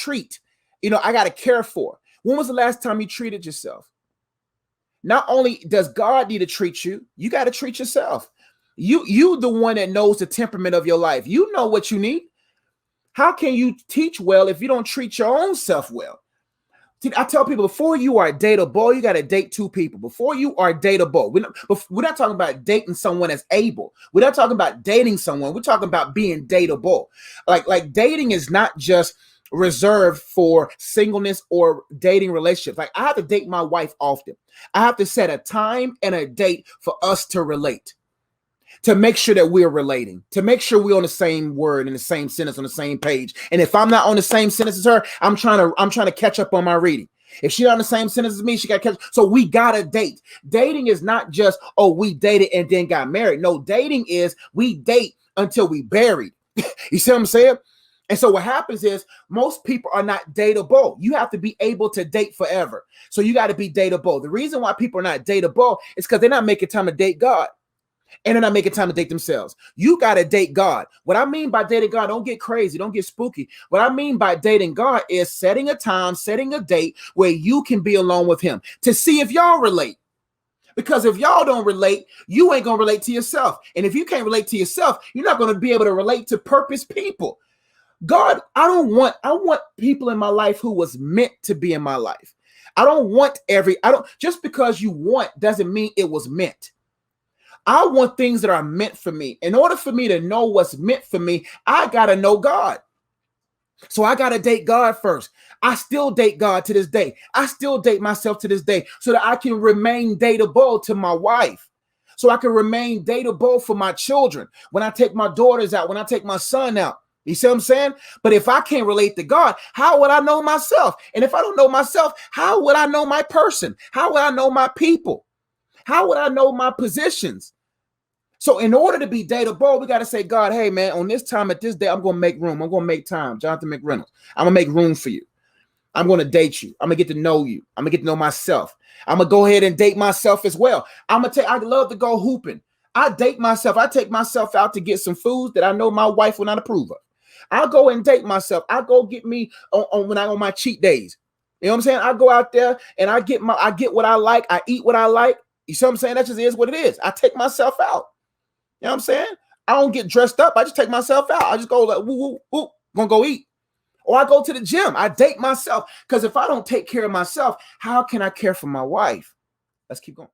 treat. I got to care for. When was the last time you treated yourself? Not only does God need to treat you, you got to treat yourself. You the one that knows the temperament of your life. You know what you need. How can you teach well if you don't treat your own self well? I tell people, before you are dateable, you got to date two people. Before you are dateable, we're not talking about dating someone that's able. We're not talking about dating someone. We're talking about being dateable. Like dating is not just reserved for singleness or dating relationships. Like, I have to date my wife often. I have to set a time and a date for us to relate, to make sure that we're relating, to make sure we're on the same word in the same sentence on the same page. And if I'm not on the same sentence as her, I'm trying to catch up on my reading. If she's on the same sentence as me, she got to catch. So we gotta date. Dating is not just, oh, we dated and then got married. No, dating is we date until we buried. You see what I'm saying? And so what happens is most people are not dateable. You have to be able to date forever. So you got to be dateable. The reason why people are not dateable is because they're not making time to date God. And they're not making time to date themselves. You got to date God. What I mean by dating God, don't get crazy, don't get spooky. What I mean by dating God is setting a time, setting a date where you can be alone with him to see if y'all relate. Because if y'all don't relate, you ain't going to relate to yourself. And if you can't relate to yourself, you're not going to be able to relate to purpose people. God, I want people in my life who was meant to be in my life. Just because you want doesn't mean it was meant. I want things that are meant for me. In order for me to know what's meant for me, I got to know God. So I got to date God first. I still date God to this day. I still date myself to this day so that I can remain dateable to my wife. So I can remain dateable for my children. When I take my daughters out, when I take my son out. You see what I'm saying? But if I can't relate to God, how would I know myself? And if I don't know myself, how would I know my person? How would I know my people? How would I know my positions? So in order to be dateable, we got to say, God, hey, man, on this time at this day, I'm going to make room. I'm going to make time. Jonathan McReynolds. I'm going to make room for you. I'm going to date you. I'm going to get to know you. I'm going to get to know myself. I'm going to go ahead and date myself as well. I love to go hooping. I date myself. I take myself out to get some foods that I know my wife will not approve of. I'll go and date myself. I'll go get me on my cheat days. You know what I'm saying? I go out there and I get what I like. I eat what I like. You see what I'm saying? That just is what it is. I take myself out. You know what I'm saying? I don't get dressed up. I just take myself out. I just go like, woo, woo, woo, gonna go eat. Or I go to the gym. I date myself. Because if I don't take care of myself, how can I care for my wife? Let's keep going.